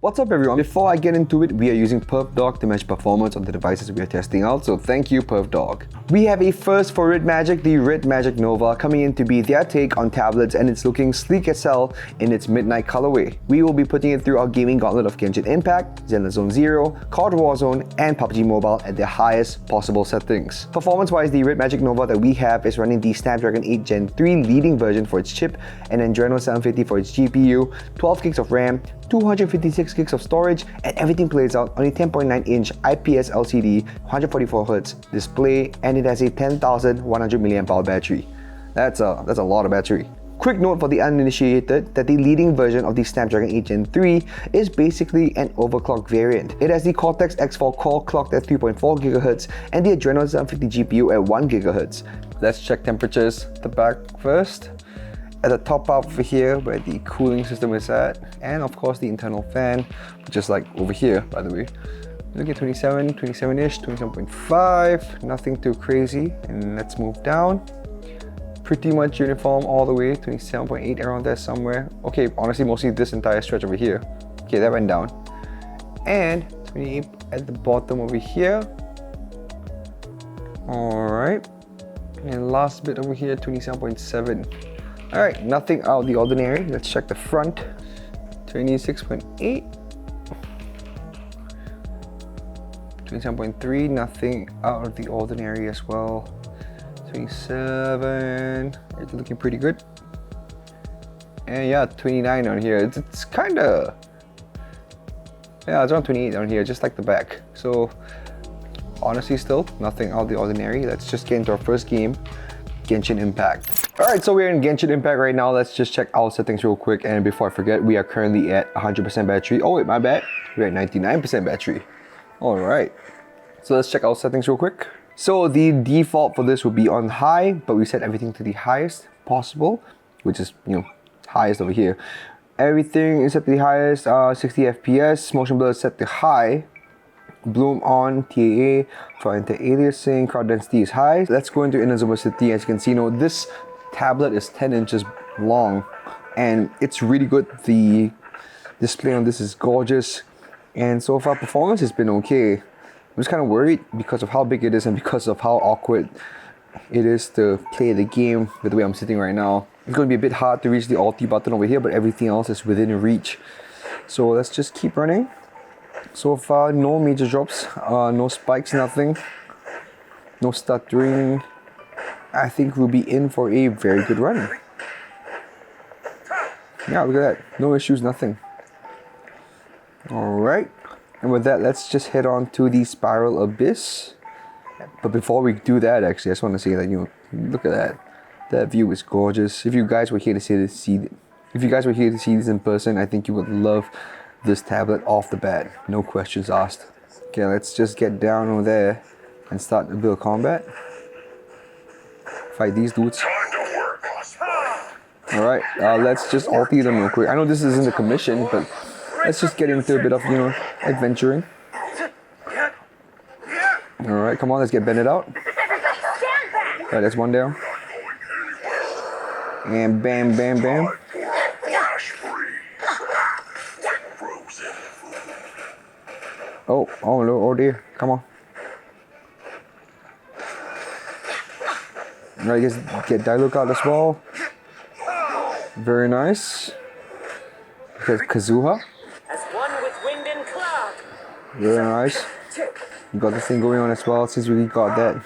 What's up everyone? Before I get into it, we are using PerfDog to measure performance on the devices we are testing out, so thank you PerfDog. We have a first for REDMAGIC, the REDMAGIC Nova, coming in to be their take on tablets, and it's looking sleek as hell in its midnight colorway. We will be putting it through our gaming gauntlet of Genshin Impact, Zenless Zone Zero, COD Warzone, and PUBG Mobile at their highest possible settings. Performance-wise, the REDMAGIC Nova that we have is running the Snapdragon 8 Gen 3 leading version for its chip, and Adreno 750 for its GPU, 12 gigs of RAM, 256 gigs of storage, and everything plays out on a 10.9-inch IPS LCD 144Hz display, and it has a 10,100 mAh battery. That's a lot of battery. Quick note for the uninitiated that the leading version of the Snapdragon 8 Gen 3 is basically an overclocked variant. It has the Cortex X4 core clocked at 3.4 GHz and the Adreno 750 GPU at 1 GHz. Let's check temperatures at the back first. At the top out over here where the cooling system is at, and of course the internal fan, which is like over here by the way. Look at 27-ish, 27.5, nothing too crazy. And let's move down. Pretty much uniform all the way, 27.8 around there somewhere. Okay, honestly mostly this entire stretch over here. Okay, that went down. And 28 at the bottom over here. Alright. And last bit over here, 27.7. Alright, nothing out of the ordinary. Let's check the front. 26.8. 27.3, nothing out of the ordinary as well. 27, it's looking pretty good. And yeah, 29 on here. It's kinda, yeah, it's around 28 on here, just like the back. So honestly still, nothing out of the ordinary. Let's just get into our first game, Genshin Impact. Alright, so we're in Genshin Impact right now. Let's just check our settings real quick, and before I forget, we are currently at 100% battery. Oh wait, my bad. We're at 99% battery. Alright, so let's check our settings real quick. So the default for this will be on high, but we set everything to the highest possible, which is, you know, highest over here. Everything is set to the highest, 60 FPS, motion blur is set to high. Bloom on, TAA, for anti-aliasing, crowd density is high. Let's go into inner zoomicity. As you can see, this tablet is 10 inches long and it's really good. The display on this is gorgeous, and so far performance has been okay. I'm just kind of worried because of how big it is and because of how awkward it is to play the game with the way I'm sitting right now. It's going to be a bit hard to reach the Alt button over here, but everything else is within reach. So let's just keep running. So far, no major drops, no spikes, nothing. No stuttering. I think we'll be in for a very good run. Yeah, look at that. No issues, nothing. Alright. And with that, let's just head on to the Spiral Abyss. But before we do that, actually, I just want to say that, look at that. That view is gorgeous. If you guys were here to see this in person, I think you would love this tablet off the bat. No questions asked. Okay, let's just get down over there and start a bit of combat. Fight these dudes. Alright, let's just ulti them real quick. I know this isn't a commission, but let's just get into a bit of, adventuring. Alright, come on, let's get Bennett out. Alright, that's one down. And bam, bam, bam. Oh no, oh dear, come on. Alright, just get Dialog out as well. Very nice. There's Kazuha. Very nice. We got this thing going on as well. Since we got that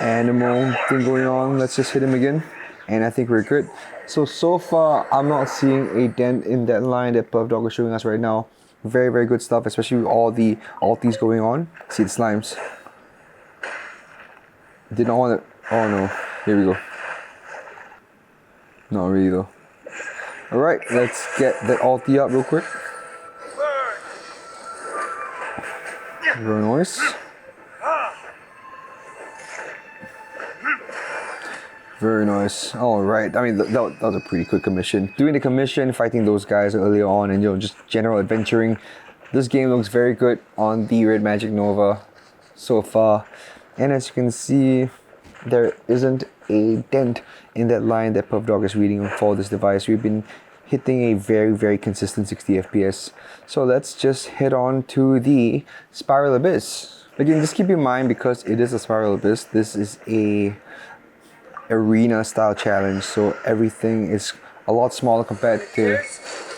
animal thing going on, let's just hit him again. And I think we're good. So far, I'm not seeing a dent in that line that PerfDog is showing us right now. Very, very good stuff, especially with all the ultis going on. See the slimes. Did not want to. Oh no. Here we go. Not really though. Alright, let's get that ulti up real quick. Very nice. Very nice. Alright, I mean, that was a pretty quick commission. Doing the commission, fighting those guys earlier on, and just general adventuring. This game looks very good on the REDMAGIC Nova so far. And as you can see, there isn't a dent in that line that PerfDog is reading for this device. We've been hitting a very consistent 60 FPS. So let's just head on to the Spiral Abyss. Again, just keep in mind, because it is a Spiral Abyss, this is a arena style challenge, so everything is a lot smaller compared to,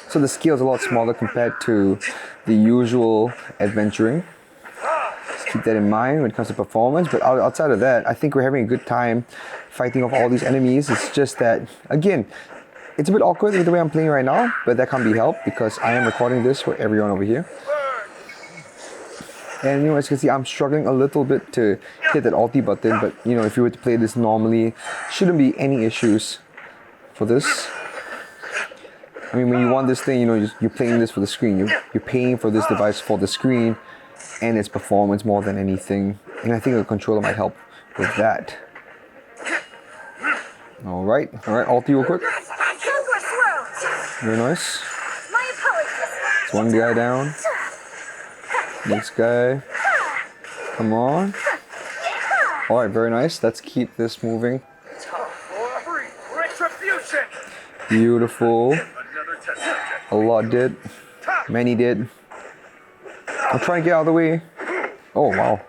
so the scale is a lot smaller compared to the usual adventuring. Just keep that in mind when it comes to performance. But outside of that, I think we're having a good time fighting off all these enemies. It's just that, again, it's a bit awkward with the way I'm playing right now, but that can't be helped because I am recording this for everyone over here. And you know, as you can see, I'm struggling a little bit to hit that ulti button, but you know, if you were to play this normally, shouldn't be any issues for this. I mean, when you want this thing, you know, you're playing this for the screen. You're paying for this device for the screen and its performance more than anything. And I think the controller might help with that. Alright, ulti real quick. Very nice. It's one guy down. Next guy. Come on. Alright, very nice. Let's keep this moving. Beautiful. A lot did. Many did. I'm trying to get out of the way. Oh, wow.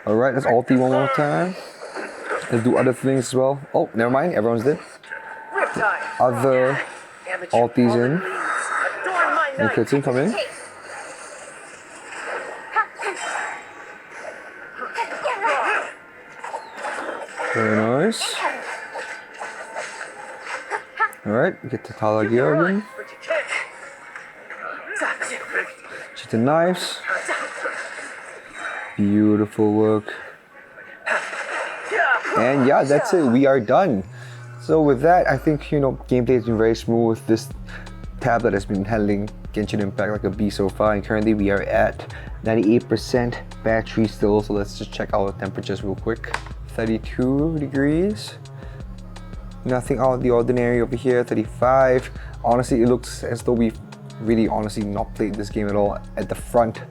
Alright, let's ulti one more time. Let's do other things as well. Oh, never mind. Everyone's dead. Other ultis in. And Kitchen, come in. Very nice. Alright, get the Tala gear again. Cheat the knives. Beautiful work. And yeah, that's it. We are done. So with that, I think, you know, gameplay has been very smooth. This tablet has been handling Genshin Impact like a bee so far, and currently we are at 98% battery still. So let's just check our temperatures real quick. 32 degrees. Nothing out of the ordinary over here. 35. Honestly, it looks as though we've really honestly not played this game at all. At the front,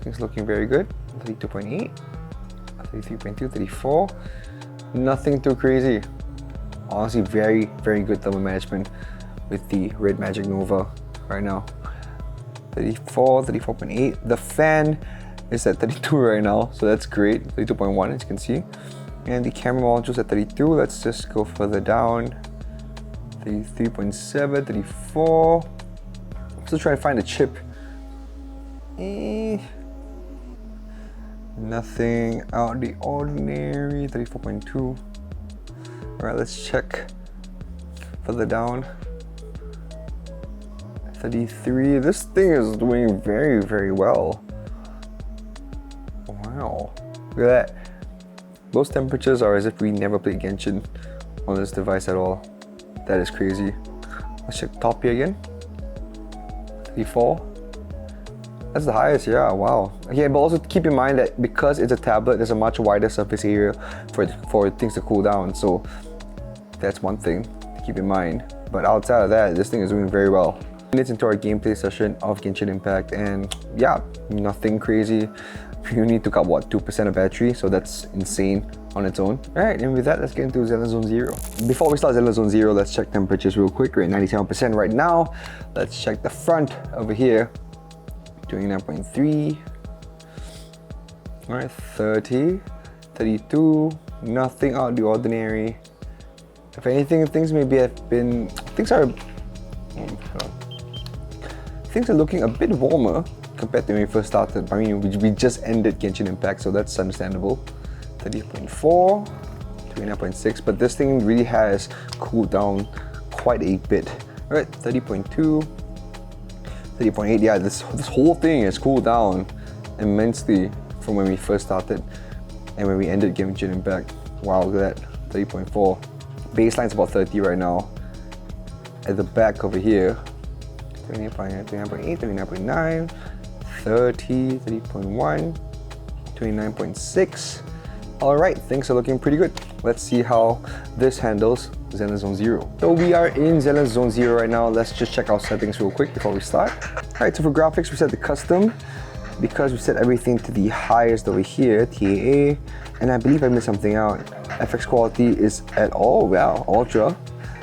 things looking very good. 32.8, 33.2, 34. Nothing too crazy. Honestly, very good thermal management with the REDMAGIC Nova right now. 34, 34.8. The fan is at 32 right now, so that's great. 32.1 as you can see. And the camera module is at 32. Let's just go further down. 33.7, 34. I'm still trying to find a chip. Nothing out of the ordinary. 34.2. Alright, let's check further down. 33. This thing is doing very well. Wow. Look at that. Those temperatures are as if we never played Genshin on this device at all. That is crazy. Let's check top here again. 34. That's the highest, yeah, wow. Okay, but also keep in mind that because it's a tablet, there's a much wider surface area for things to cool down. So that's one thing to keep in mind. But outside of that, this thing is doing very well. Minutes into our gameplay session of Genshin Impact, and yeah, nothing crazy. We only took up what, 2% of battery, so that's insane on its own. Alright, and with that, let's get into Zenless Zone Zero. Before we start Zenless Zone Zero, let's check temperatures real quick. We're at 97% right now. Let's check the front over here. 29.3. Alright, 30, 32, nothing out of the ordinary. If anything, things maybe have been, things are looking a bit warmer compared to when we first started. I mean, we just ended Genshin Impact, so that's understandable. 30.4, 29.6, but this thing really has cooled down quite a bit. Alright, 30.2, 30.8, yeah, this whole thing has cooled down immensely from when we first started and when we ended Genshin Impact. Wow, look at that, 30.4. Baseline's about 30 right now. At the back over here, 29.8, 29.9, 30, 30.1, 29.6. Alright, things are looking pretty good. Let's see how this handles Zenless Zone Zero. So we are in Zenless Zone Zero right now. Let's just check our settings real quick before we start. Alright, so for graphics, we set the custom because we set everything to the highest over here, TAA, and I believe I missed something out. FX quality is at wow, ultra.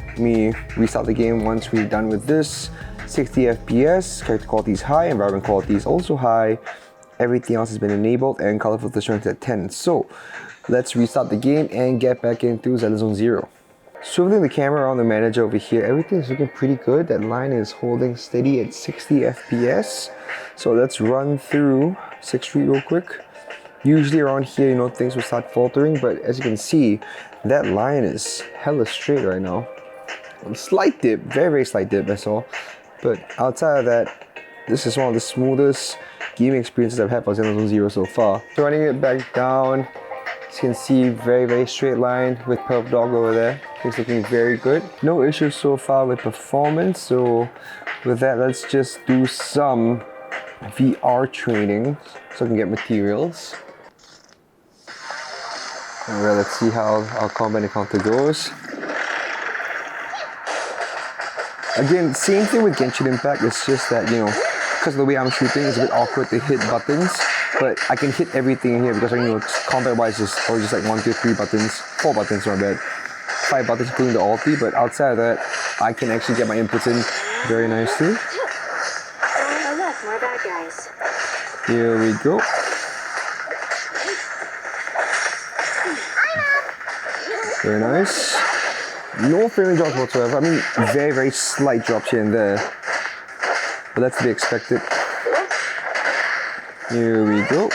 Let me restart the game once we're done with this. 60 FPS, character quality is high, environment quality is also high. Everything else has been enabled and color filter strength at 10. So let's restart the game and get back into Zenless Zone Zero. Swiveling the camera around the manager over here, everything is looking pretty good. That line is holding steady at 60 FPS. So let's run through 6th Street real quick. Usually around here, you know, things will start faltering, but as you can see, that line is hella straight right now. Slight dip, very slight dip, that's all. But outside of that, this is one of the smoothest gaming experiences I've had for Zenless Zone Zero so far. So running it back down, as you can see, very straight line with PerfDog over there. It's looking very good. No issues so far with performance. So with that, let's just do some VR training so I can get materials. Alright, let's see how our combat encounter goes. Again, same thing with Genshin Impact, it's just that, you know, because of the way I'm shooting, it's a bit awkward to hit buttons, but I can hit everything in here because, you know, combat-wise, it's probably just like 1, 2, 3 buttons, 4 buttons, my bad. 5 buttons including the ulti, but outside of that, I can actually get my inputs in very nicely. Oh look, more bad guys. Here we go. Very nice. No frame drops whatsoever. I mean, very slight drops here and there, but that's to be expected. Here we go.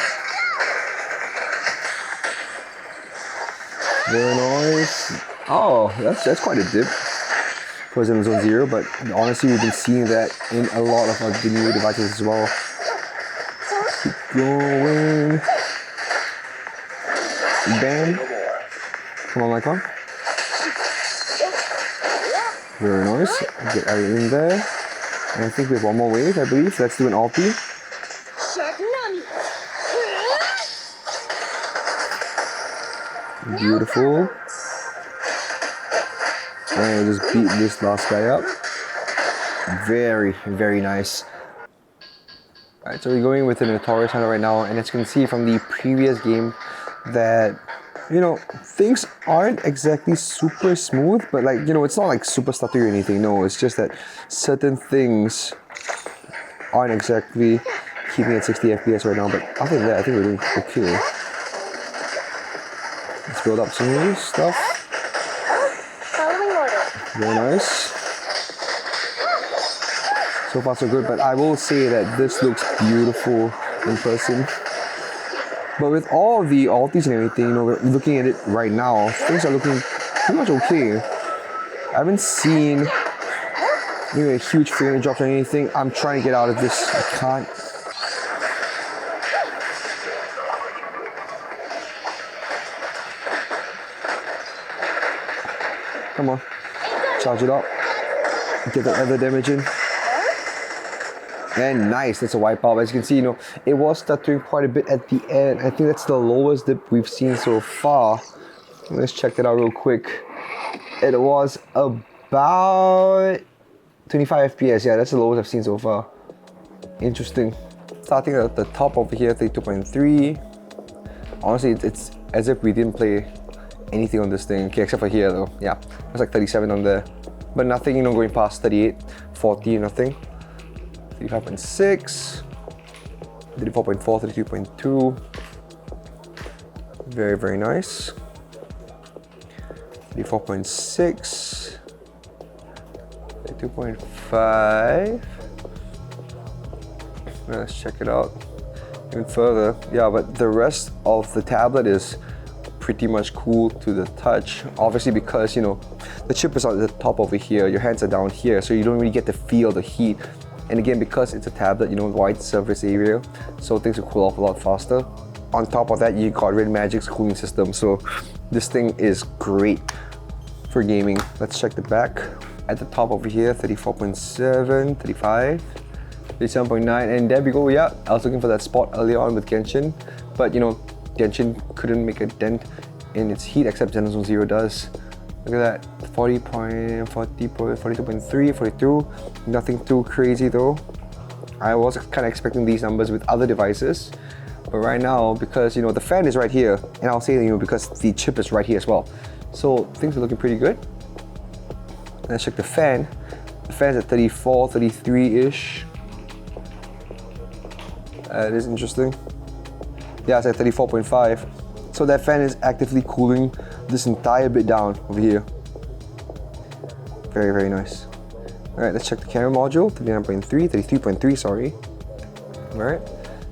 Very nice. Oh, that's quite a dip for Zenless Zone Zero, but honestly, we've been seeing that in a lot of the new devices as well. Keep going. Bam. Come on, Lycon. Very nice. Get everything in there. And I think we have one more wave, I believe. Let's do an ulti. Beautiful. And we'll just beat this last guy up. Very nice. Alright, so we're going with the Notorious Hunter right now, and as you can see from the previous game that, you know, things aren't exactly super smooth, but like, you know, it's not like super stuttery or anything. No, it's just that certain things aren't exactly keeping at 60 FPS right now, but other than that, I think we're doing okay. Let's build up some new stuff. Following order. Very nice. So far so good, but I will say that this looks beautiful in person. But with all the ultis and everything, you know, we're looking at it right now, things are looking pretty much okay. I haven't seen a huge frame drops or anything. I'm trying to get out of this. I can't. Come on. Charge it up. Get the other damage in. And nice, that's a wipeout. As you can see, you know, it was stuttering quite a bit at the end. I think that's the lowest dip we've seen so far. Let's check that out real quick. It was about 25 FPS. Yeah, that's the lowest I've seen so far. Interesting. Starting at the top over here, 32.3. Honestly, it's as if we didn't play anything on this thing. Okay, except for here though. Yeah, it's like 37 on there. But nothing, you know, going past 38, 40, nothing. 35.6, 34.4, 32.2. Very nice. 34.6, 32.5. Let's check it out even further. Yeah, but the rest of the tablet is pretty much cool to the touch. Obviously, because, you know, the chip is at the top over here, your hands are down here, so you don't really get to feel the heat. And again, because it's a tablet, you know, wide surface area, so things will cool off a lot faster. On top of that, you got REDMAGIC's cooling system, so this thing is great for gaming. Let's check the back. At the top over here, 34.7, 35, 37.9, and there we go. Yeah, I was looking for that spot earlier on with Genshin, but you know, Genshin couldn't make a dent in its heat, except Zenless Zone Zero does. Look at that, 42.3, 42, nothing too crazy though. I was kind of expecting these numbers with other devices, but right now, because the fan is right here, and I'll say because the chip is right here as well, so things are looking pretty good. Let's check the fan. The fan's at 34, 33-ish. It is interesting. Yeah, it's at 34.5. So that fan is actively cooling this entire bit down over here. Very, very nice. Alright, let's check the camera module. 39.3, 33.3, sorry. Alright,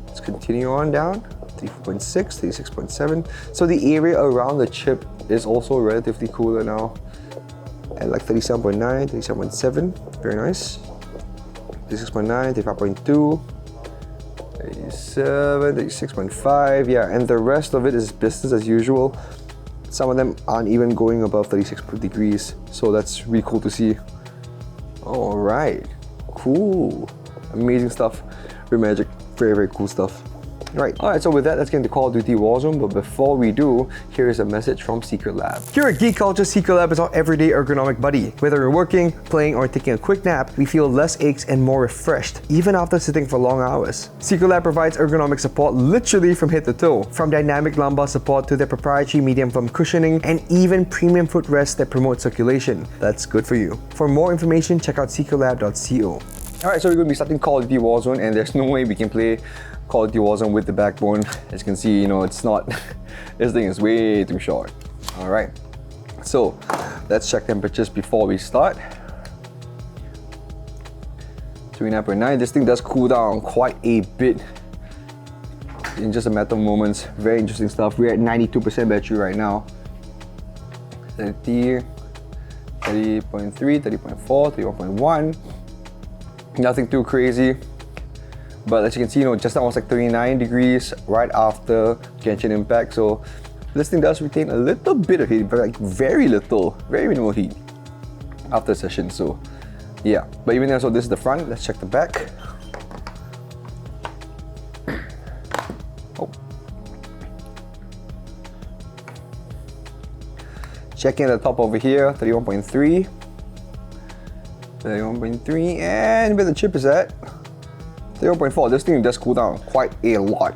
let's continue on down. 34.6, 36.7. So the area around the chip is also relatively cooler now. At like 37.9, 37.7. Very nice. 36.9, 35.2. 37, 36.5, yeah, and the rest of it is business as usual. Some of them aren't even going above 36 degrees, so that's really cool to see. All right, cool, amazing stuff. REDMAGIC, very, very cool stuff. Right, alright, so with that, let's get into Call of Duty Warzone, but before we do, here is a message from Secretlab. Here at Geek Culture, Secretlab is our everyday ergonomic buddy. Whether you're working, playing, or taking a quick nap, we feel less aches and more refreshed, even after sitting for long hours. Secretlab provides ergonomic support literally from head to toe, from dynamic lumbar support to their proprietary medium foam cushioning, and even premium footrests that promote circulation. That's good for you. For more information, check out secretlab.co. Alright, so we're going to be starting Call of Duty Warzone, and there's no way we can play Call of Duty Warzone with the backbone. As you can see, it's not, this thing is way too short. Alright, so let's check temperatures before we start. 39.9, this thing does cool down quite a bit in just a matter of moments. Very interesting stuff. We're at 92% battery right now. 30, 30.3, 30.4, 31.1. Nothing too crazy. But as you can see, just now it was like 39 degrees right after Genshin Impact. So this thing does retain a little bit of heat, but like very little, very minimal heat after session. So yeah, but even then, so this is the front. Let's check the back. Oh. Checking the top over here, 31.3. 31.3, and where the chip is at 0.4. This thing does cool down quite a lot,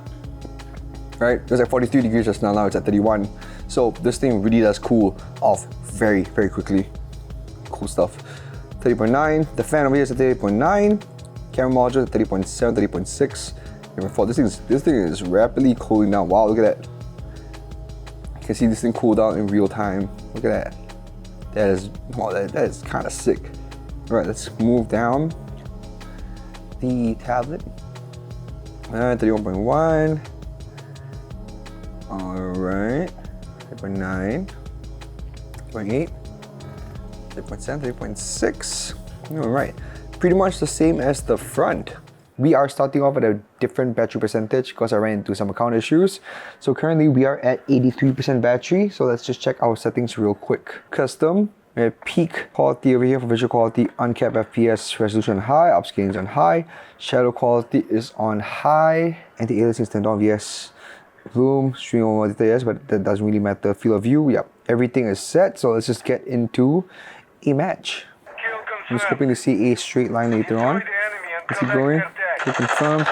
right? It was at 43 degrees just now, now it's at 31. So this thing really does cool off very, very quickly. Cool stuff. 30.9, the fan over here is at 30.9, camera module at 30.7, 30.6, 30.4. This thing is rapidly cooling down. Wow, look at that. You can see this thing cool down in real time. Look at that. That is, wow, that is kind of sick. All right, let's move down the tablet. 31.1. All right, 3.9, 3.8, 3.7, 3.6. All right, pretty much the same as the front. We are starting off at a different battery percentage because I ran into some account issues. So currently we are at 83% battery. So let's just check our settings real quick. Custom. We have peak quality over here for visual quality, uncapped FPS resolution high, upscaling is on high, shadow quality is on high, anti-aliasing is turned on, yes. Zoom, stream over data, yes, but that doesn't really matter. Field of view, yeah, everything is set. So let's just get into a match. I'm just hoping to see a straight line later on. Let's keep going. Get confirmed.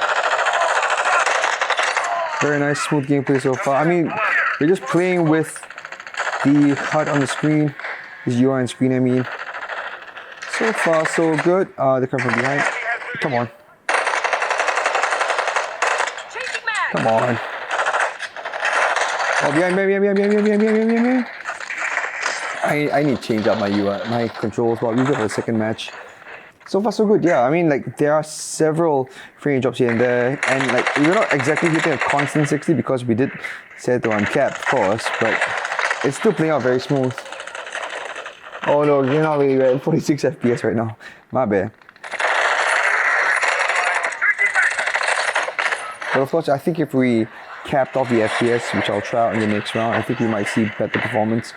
Very nice, smooth gameplay so far. I mean, we're just playing with the HUD on the screen. This UI on screen, I mean. So far, so good. They're coming from behind. Come on. Come on. Oh, behind. I need to change up my UI, my controls. Well, we got the second match. So far, so good. Yeah, I mean, like, there are several frame drops here and there. And, like, we're not exactly hitting a constant 60 because we did set it to uncapped, of course. But it's still playing out very smooth. Oh no, you're not really at 46 FPS right now. My bad. But of course, I think if we capped off the FPS, which I'll try out in the next round, I think we might see better performance.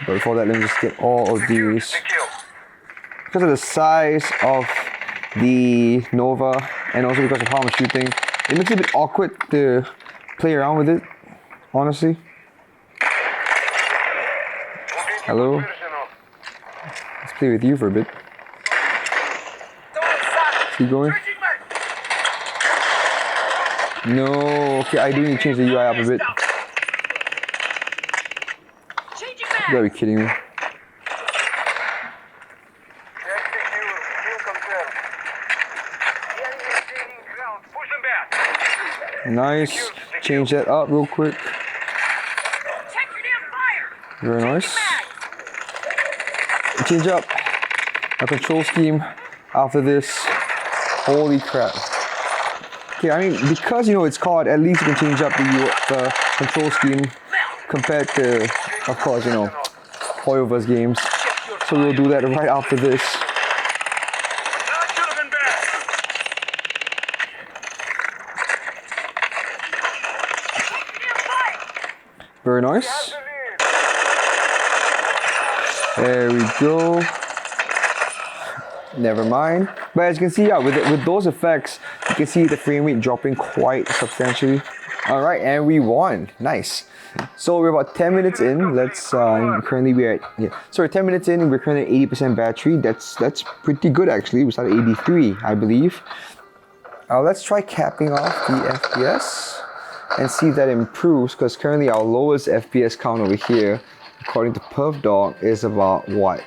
But before that, let me just get all of these. Because of the size of the Nova, and also because of how I'm shooting, it makes it a bit awkward to play around with it, honestly. Hello? Let's play with you for a bit. Keep going. No, okay, I do need to change the UI up a bit. Changing You mag. gotta be kidding me. Nice. Change that up real quick. Check your damn fire. Very nice. Mag. Change up our control scheme after this. Holy crap. Okay, I mean, because you know it's COD, at least you can change up the control scheme compared to, of course, you know, Hoyover's games. So we'll do that right after this. Very nice. There we go. Never mind. But as you can see, yeah, with those effects, you can see the frame rate dropping quite substantially. All right, and we won. Nice. So we're about 10 minutes in. Let's currently we're at 10 minutes in. We're currently at 80% battery. That's pretty good actually. We started 83, I believe. Let's try capping off the FPS and see if that improves. Because currently our lowest FPS count over here, according to PerfDog, is about what?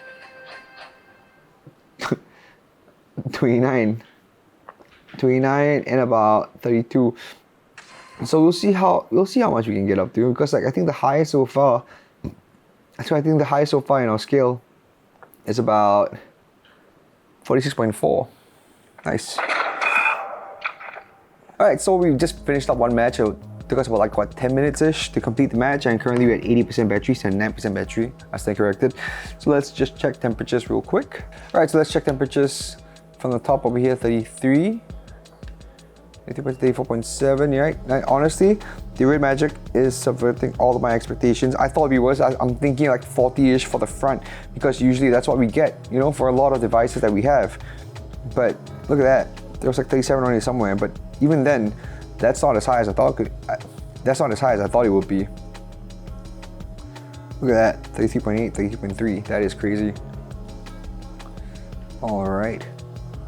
29 and about 32. So we'll see how much we can get up to, because like I think the highest so far in our scale is about 46.4. Nice. Alright, so we just finished up one match. It took us about like what 10 minutes ish to complete the match, and currently we're at 80% battery, 79% battery. I stand corrected. So let's just check temperatures real quick. Alright, so let's check temperatures from the top over here. 33. 34.7, right? Now, honestly, the REDMAGIC is subverting all of my expectations. I thought it'd be worse. I'm thinking like 40-ish for the front, because usually that's what we get, you know, for a lot of devices that we have. But look at that. There was like 37 on it somewhere, but even then, that's not as high as I thought it would be. Look at that, 33.8, 33.3. That is crazy. All right.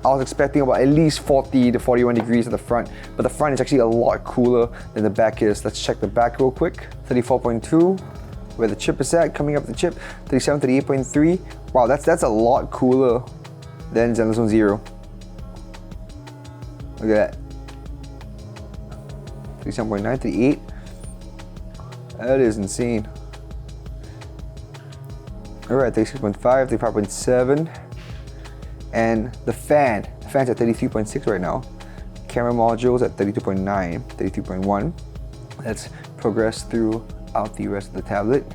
I was expecting about at least 40 to 41 degrees at the front, but the front is actually a lot cooler than the back is. Let's check the back real quick. 34.2, where the chip is at, coming up the chip. 37, 38.3. Wow, that's a lot cooler than Zenless Zone Zero. Look at that. 37.9, 38. That is insane. All right, 36.5, 35.7. And the fan's at 33.6 right now. Camera modules at 32.9, 32.1. Let's progress throughout the rest of the tablet.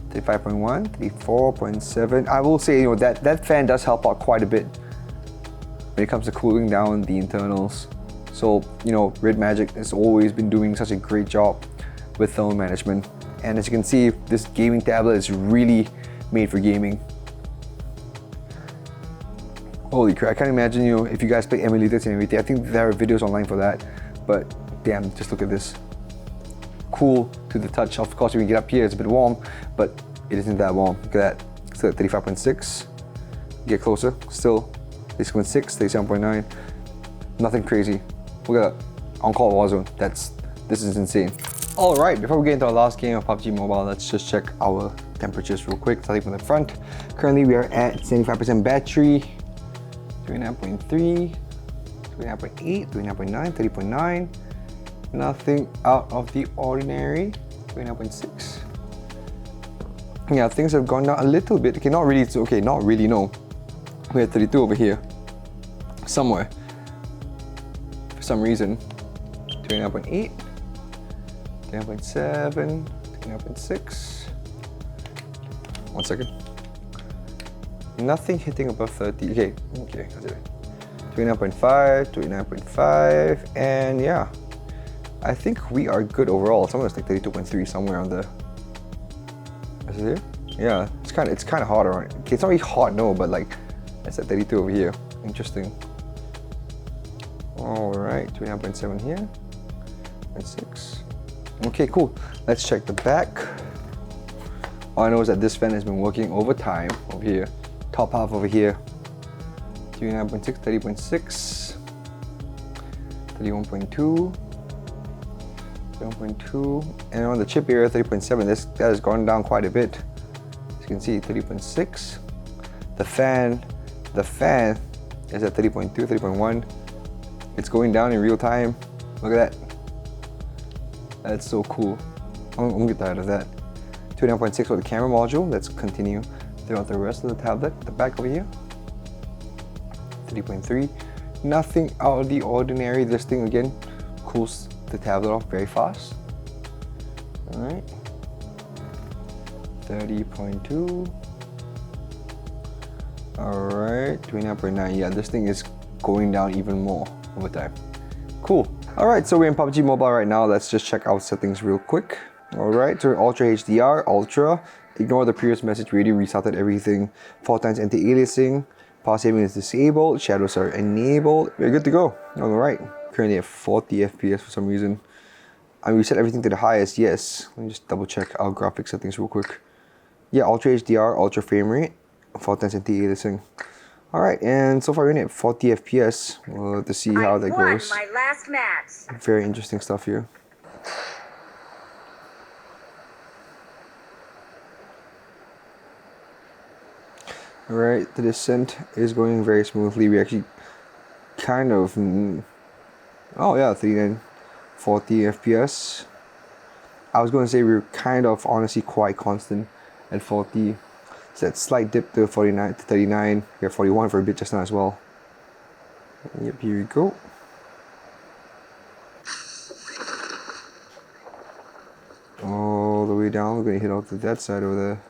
35.1, 34.7. I will say, you know, that fan does help out quite a bit when it comes to cooling down the internals. So, you know, REDMAGIC has always been doing such a great job with thermal management. And as you can see, this gaming tablet is really made for gaming. Holy crap, I can't imagine, you know, if you guys play emulators and everything. I think there are videos online for that, but damn, just look at this. Cool to the touch. Of course, when you get up here, it's a bit warm, but it isn't that warm. Look at that, still at 35.6. Get closer, still 36.6, 37.9. Nothing crazy. Look at that, on-call Warzone. This is insane. All right, before we get into our last game of PUBG Mobile, let's just check our temperatures real quick, starting from the front. Currently, we are at 75% battery. 39.3, 39.8, 39.9, 30.9. Nothing out of the ordinary. 29.6. Yeah, things have gone down a little bit. Okay, not really. It's okay, not really. No, we have 32 over here, somewhere. For some reason, 29.8, 29.7, 29.6. 1 second. Nothing hitting above 30. Okay, that's it. 29.5, 29.5, and yeah, I think we are good overall. Somewhere it's like 32.3 somewhere on the. Is it here? Yeah, it's kind of hot around. Okay, it's not really hot, no, but like it's at 32 over here. Interesting. All right, 29.7 here, 0.6. Okay, cool. Let's check the back. All I know is that this fan has been working overtime over here. Top half over here, 29.6, 30.6, 31.2, 31.2, and on the chip area 30.7. That has gone down quite a bit. As you can see, 30.6. The fan is at 30.2, 30.1. It's going down in real time. Look at that. That's so cool. I'm gonna get tired of that. 29.6 for the camera module. Let's continue throughout the rest of the tablet. The back over here. 30.3. Nothing out of the ordinary. This thing again cools the tablet off very fast. Alright. 30.2. Alright, 29.9. Yeah, this thing is going down even more over time. Cool. Alright, so we're in PUBG Mobile right now. Let's just check out settings real quick. Alright, so Ultra HDR, Ultra. Ignore the previous message, we already restarted everything. 4 times anti-aliasing. Power saving is disabled. Shadows are enabled. We're good to go. Alright. Currently at 40 FPS for some reason. And we set everything to the highest, yes. Let me just double check our graphic settings real quick. Yeah, Ultra HDR, Ultra frame rate. 4 times anti-aliasing. Alright, and so far we're in at 40 FPS. We'll have to see how that goes. My last match. Very interesting stuff here. Alright, the descent is going very smoothly. We actually kind of... Oh yeah, 39, 40 FPS. I was going to say we were kind of honestly quite constant at 40. It's that slight dip to 49 to 39. We have 41 for a bit just now as well. Yep, here we go. All the way down. We're going to hit out to that side over there.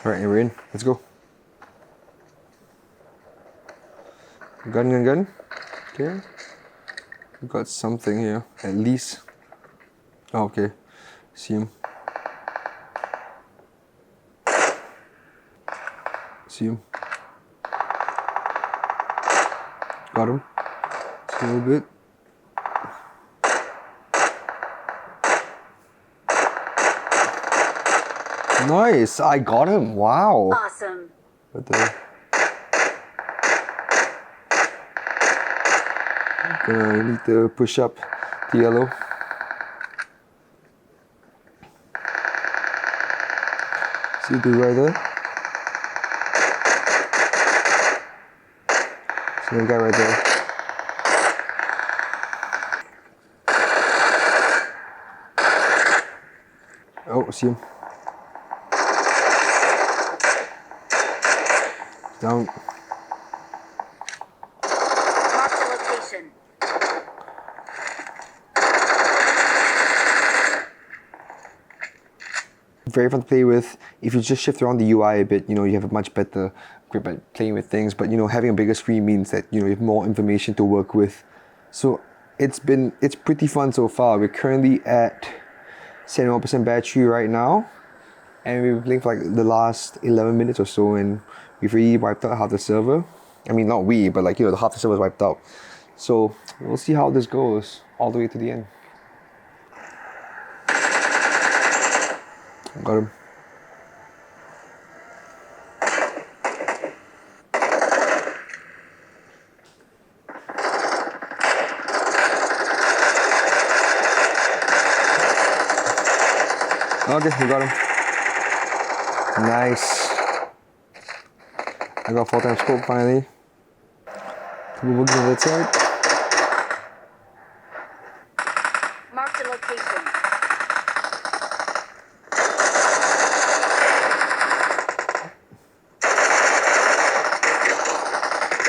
Alright, we're in. Let's go. Gun. Okay. We got something here, at least. Oh, okay. See him. Got him. Just a little bit. Nice, I got him. Wow. Awesome. What the? Gonna need to push up the yellow. See the right there? See the guy right there. Oh, see him. Down. Mark the location. Very fun to play with. If you just shift around the UI a bit, you have a much better grip at playing with things. But having a bigger screen means that you have more information to work with. So it's pretty fun so far. We're currently at 71% battery right now, and we've been playing for like the last 11 minutes or so, and we've already wiped out half the server. I mean, not we, but the half the server is wiped out. So we'll see how this goes all the way to the end. Got him. Okay, we got him. Nice. I got 4 times scope finally. Couple boogies on that side. Mark the location.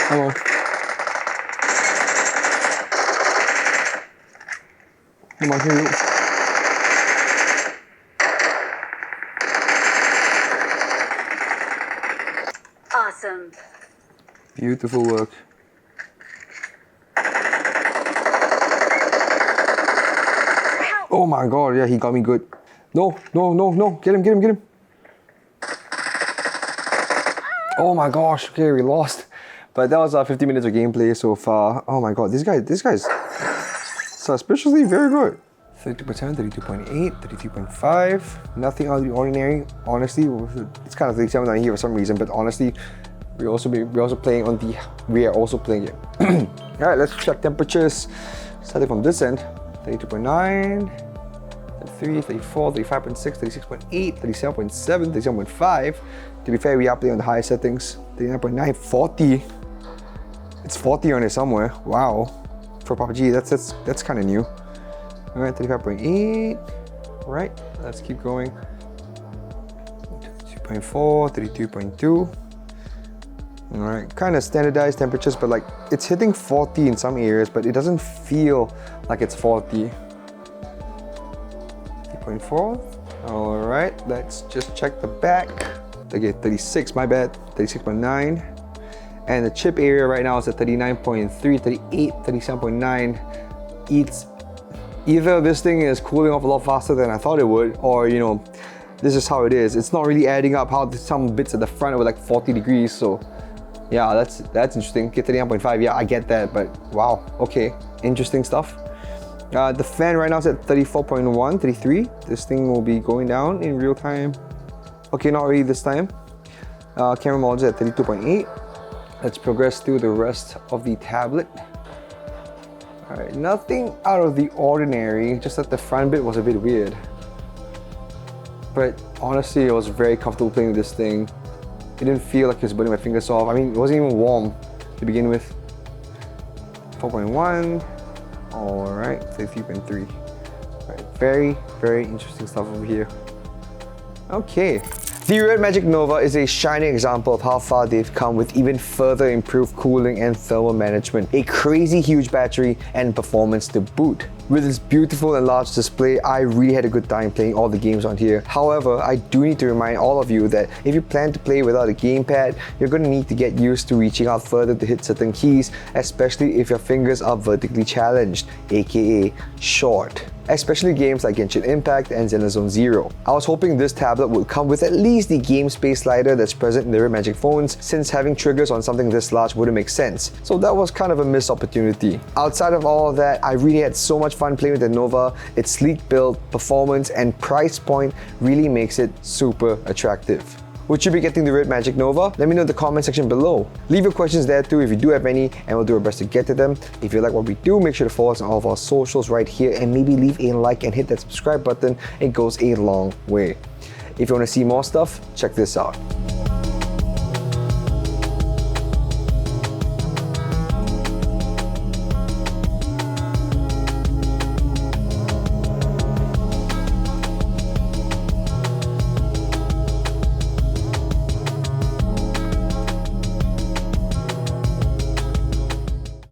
Come on. Come on, here we go. Awesome. Beautiful work. Oh my god, yeah, he got me good. No. Get him. Oh my gosh, okay, we lost. But that was 50 minutes of gameplay so far. Oh my god, this guy's suspiciously very good. 32%, 32.8, 33.5. Nothing out of the ordinary. Honestly, it's kind of 37 down here for some reason, but honestly, We're also playing on the rear, also playing it. All right, let's check temperatures. Starting from this end, 32.9, 33, 34, 35.6, 36.8, 37.7, 37.5. To be fair, we are playing on the higher settings. 39.9, 40. It's 40 on it somewhere. Wow. For PUBG, that's kind of new. All right, 35.8. Right, let's keep going. 32.4, 32.2. All right, kind of standardized temperatures, but like it's hitting 40 in some areas, but it doesn't feel like it's 40. 3.4. All right, let's just check the back. Okay, 36, my bad. 36.9. And the chip area right now is at 39.3, 38, 37.9. Either this thing is cooling off a lot faster than I thought it would, or you know, this is how it is. It's not really adding up how some bits at the front were like 40 degrees, so yeah, that's interesting. Okay, 39.5, yeah, I get that, but wow, okay, interesting stuff. The fan right now is at 34.1, 33. This thing will be going down in real time. Okay, not really this time. Camera mode is at 32.8. Let's progress through the rest of the tablet. All right, nothing out of the ordinary, just that the front bit was a bit weird. But honestly, I was very comfortable playing with this thing. It didn't feel like it was burning my fingers off. I mean, it wasn't even warm to begin with. 4.1. All right, 33.3. All right, very, very interesting stuff over here. Okay. The REDMAGIC Nova is a shining example of how far they've come with even further improved cooling and thermal management, a crazy huge battery, and performance to boot. With its beautiful and large display, I really had a good time playing all the games on here. However, I do need to remind all of you that if you plan to play without a gamepad, you're going to need to get used to reaching out further to hit certain keys, especially if your fingers are vertically challenged, aka short. Especially games like Genshin Impact and Zenless Zone Zero. I was hoping this tablet would come with at least the game space slider that's present in the REDMAGIC phones, since having triggers on something this large wouldn't make sense. So that was kind of a missed opportunity. Outside of all of that, I really had so much fun playing with the Nova. Its sleek build, performance, and price point really makes it super attractive. Would you be getting the REDMAGIC Nova? Let me know in the comment section below. Leave your questions there too if you do have any, and we'll do our best to get to them. If you like what we do, make sure to follow us on all of our socials right here, and maybe leave a like and hit that subscribe button. It goes a long way. If you want to see more stuff, check this out.